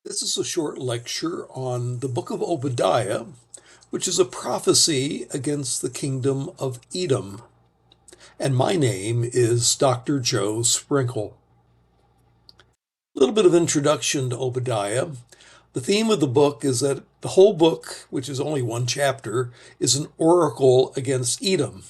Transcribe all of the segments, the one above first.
This is a short lecture on the book of Obadiah, which is a prophecy against the kingdom of Edom. And my name is Dr. Joe Sprinkle. A little bit of introduction to Obadiah. The theme of the book is that the whole book, which is only one chapter, is an oracle against Edom.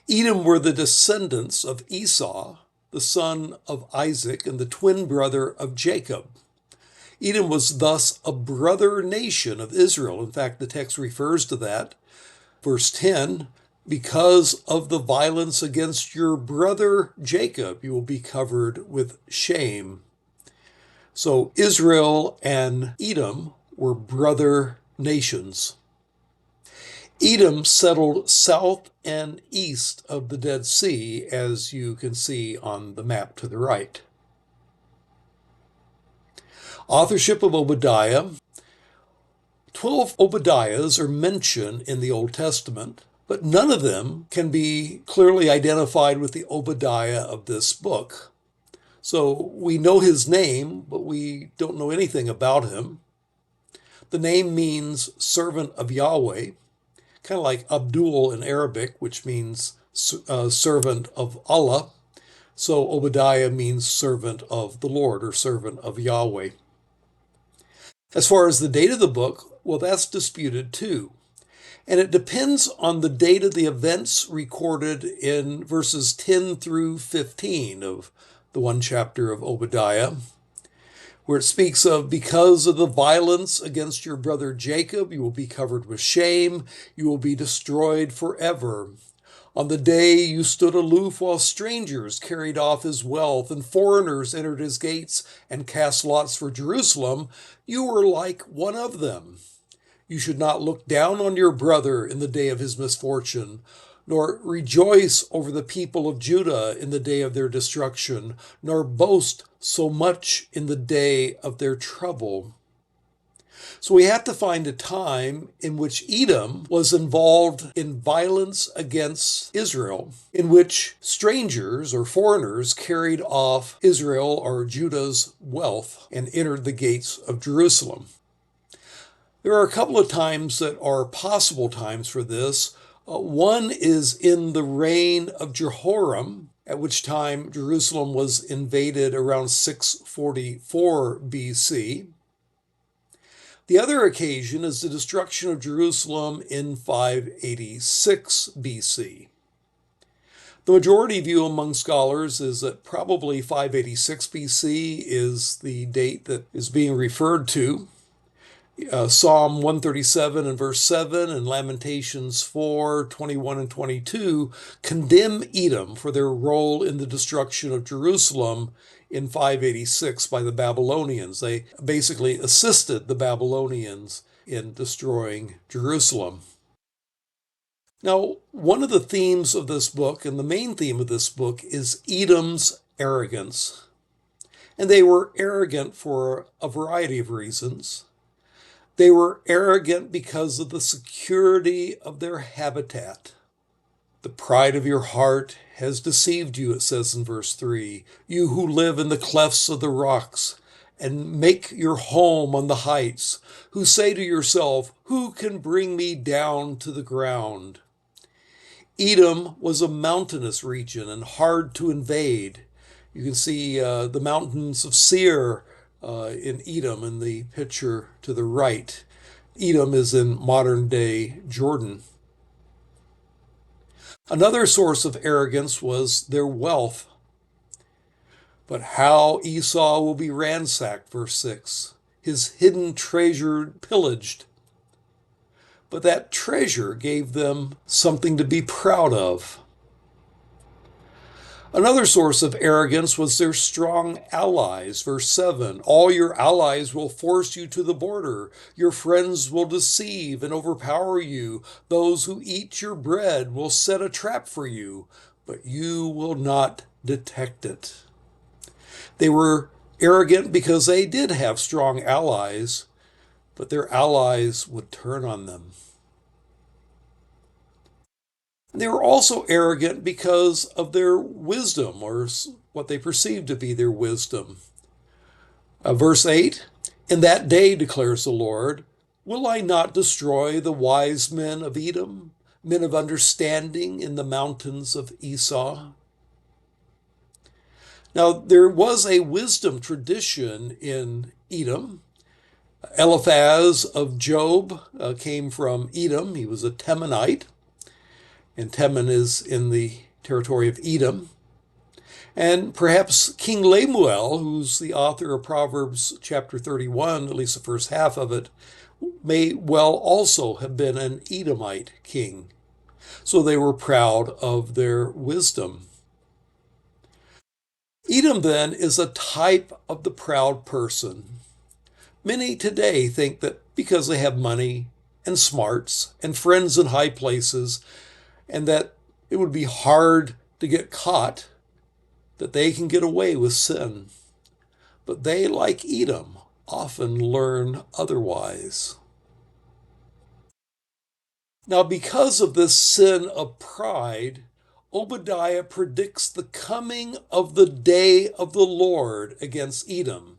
Edom were the descendants of Esau, the son of Isaac and the twin brother of Jacob. Edom was thus a brother nation of Israel. In fact, the text refers to that. Verse 10, because of the violence against your brother Jacob, you will be covered with shame. So Israel and Edom were brother nations. Edom settled south and east of the Dead Sea, as you can see on the map to the right. Authorship of Obadiah. 12 Obadiahs are mentioned in the Old Testament, but none of them can be clearly identified with the Obadiah of this book. So we know his name, but we don't know anything about him. The name means servant of Yahweh, kind of like Abdul in Arabic, which means servant of Allah. So Obadiah means servant of the Lord or servant of Yahweh. As far as the date of the book, well, that's disputed too. And it depends on the date of the events recorded in verses 10 through 15 of the one chapter of Obadiah, where it speaks of, because of the violence against your brother Jacob, you will be covered with shame, you will be destroyed forever. On the day you stood aloof while strangers carried off his wealth and foreigners entered his gates and cast lots for Jerusalem, you were like one of them. You should not look down on your brother in the day of his misfortune, nor rejoice over the people of Judah in the day of their destruction, nor boast so much in the day of their trouble. So we have to find a time in which Edom was involved in violence against Israel, in which strangers or foreigners carried off Israel or Judah's wealth and entered the gates of Jerusalem. There are a couple of times that are possible times for this. One is in the reign of Jehoram, at which time Jerusalem was invaded around 644 BC. The other occasion is the destruction of Jerusalem in 586 BC. The majority view among scholars is that probably 586 BC is the date that is being referred to. Psalm 137 and verse 7 and Lamentations 4, 21 and 22 condemn Edom for their role in the destruction of Jerusalem in 586 by the Babylonians. They basically assisted the Babylonians in destroying Jerusalem. Now, one of the themes of this book, and the main theme of this book, is Edom's arrogance. And they were arrogant for a variety of reasons. They were arrogant because of the security of their habitat. The pride of your heart has deceived you, it says in verse 3. You who live in the clefts of the rocks and make your home on the heights, who say to yourself, who can bring me down to the ground? Edom was a mountainous region and hard to invade. You can see the mountains of Seir in Edom in the picture to the right. Edom is in modern-day Jordan. Another source of arrogance was their wealth. But how Esau will be ransacked, verse 6, his hidden treasure pillaged. But that treasure gave them something to be proud of. Another source of arrogance was their strong allies. Verse 7, all your allies will force you to the border. Your friends will deceive and overpower you. Those who eat your bread will set a trap for you, but you will not detect it. They were arrogant because they did have strong allies, but their allies would turn on them. They were also arrogant because of their wisdom, or what they perceived to be their wisdom. Verse 8, In that day, declares the Lord, will I not destroy the wise men of Edom, men of understanding in the mountains of Esau? Now, there was a wisdom tradition in Edom. Eliphaz of Job came from Edom. He was a Temanite, and Teman is in the territory of Edom. And perhaps King Lemuel, who's the author of Proverbs chapter 31, at least the first half of it, may well also have been an Edomite king. So they were proud of their wisdom. Edom, then, is a type of the proud person. Many today think that because they have money and smarts and friends in high places, and that it would be hard to get caught, that they can get away with sin. But they, like Edom, often learn otherwise. Now, because of this sin of pride, Obadiah predicts the coming of the day of the Lord against Edom.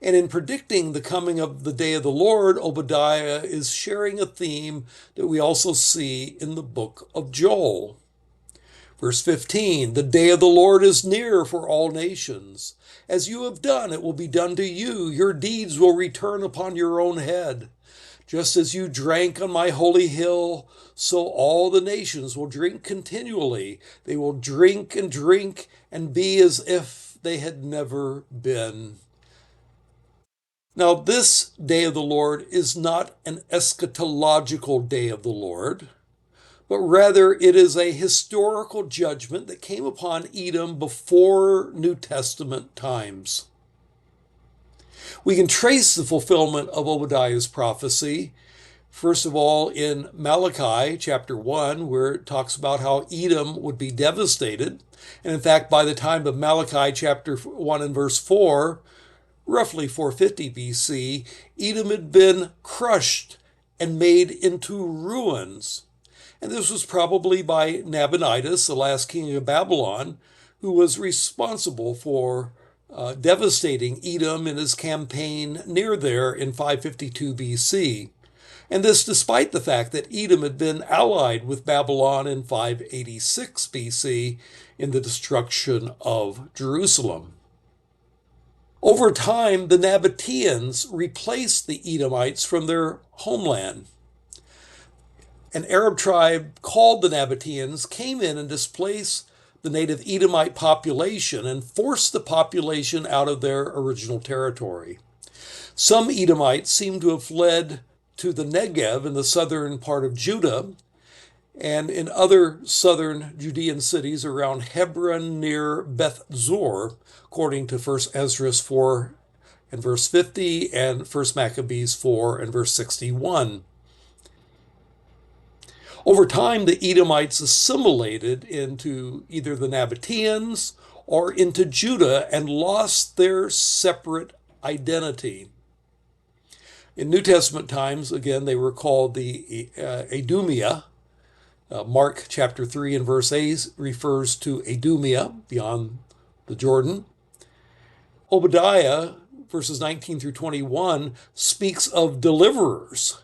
And in predicting the coming of the day of the Lord, Obadiah is sharing a theme that we also see in the book of Joel. Verse 15, the day of the Lord is near for all nations. As you have done, it will be done to you. Your deeds will return upon your own head. Just as you drank on my holy hill, so all the nations will drink continually. They will drink and be as if they had never been. Now, this day of the Lord is not an eschatological day of the Lord, but rather it is a historical judgment that came upon Edom before New Testament times. We can trace the fulfillment of Obadiah's prophecy, first of all, in Malachi chapter 1, where it talks about how Edom would be devastated. And in fact, by the time of Malachi chapter 1 and verse 4, roughly 450 BC, Edom had been crushed and made into ruins. And this was probably by Nabonidus, the last king of Babylon, who was responsible for devastating Edom in his campaign near there in 552 BC. And this despite the fact that Edom had been allied with Babylon in 586 BC in the destruction of Jerusalem. Over time, the Nabateans replaced the Edomites from their homeland. An Arab tribe called the Nabateans came in and displaced the native Edomite population and forced the population out of their original territory. Some Edomites seem to have fled to the Negev in the southern part of Judah and in other southern Judean cities around Hebron near Beth Zur, according to 1 Ezra 4 and verse 50 and 1 Maccabees 4 and verse 61. Over time, the Edomites assimilated into either the Nabateans or into Judah and lost their separate identity. In New Testament times, again, they were called the Idumea. Mark chapter 3 and verse 8 refers to Idumea, beyond the Jordan. Obadiah, verses 19 through 21, speaks of deliverers.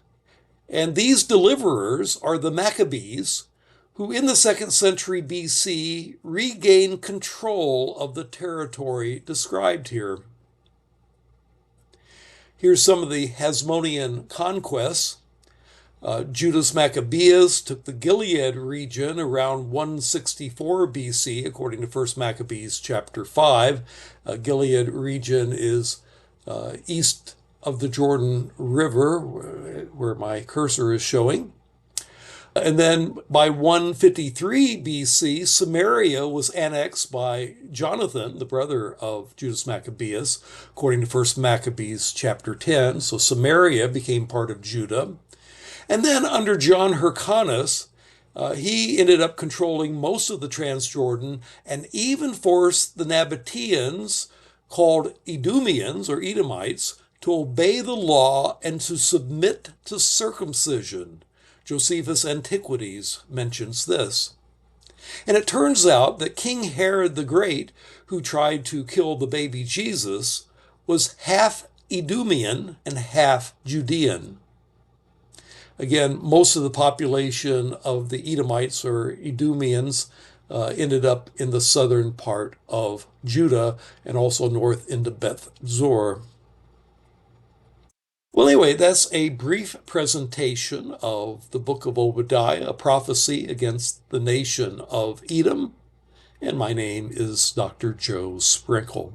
And these deliverers are the Maccabees, who in the 2nd century BC regained control of the territory described here. Here's some of the Hasmonean conquests. Judah's Maccabees took the Gilead region around 164 BC, according to 1 Maccabees chapter 5. Gilead region is east of the Jordan River, where my cursor is showing. And then by 153 BC, Samaria was annexed by Jonathan, the brother of Judas Maccabeus, according to 1 Maccabees chapter 10. So Samaria became part of Judah. And then under John Hyrcanus, he ended up controlling most of the Transjordan and even forced the Nabateans, called Edomians or Edomites, to obey the law and to submit to circumcision. Josephus' Antiquities mentions this. And it turns out that King Herod the Great, who tried to kill the baby Jesus, was half Edomian and half Judean. Again, most of the population of the Edomites or Edomians ended up in the southern part of Judah and also north into Beth Zor. Well, anyway, that's a brief presentation of the book of Obadiah, a prophecy against the nation of Edom. And my name is Dr. Joe Sprinkle.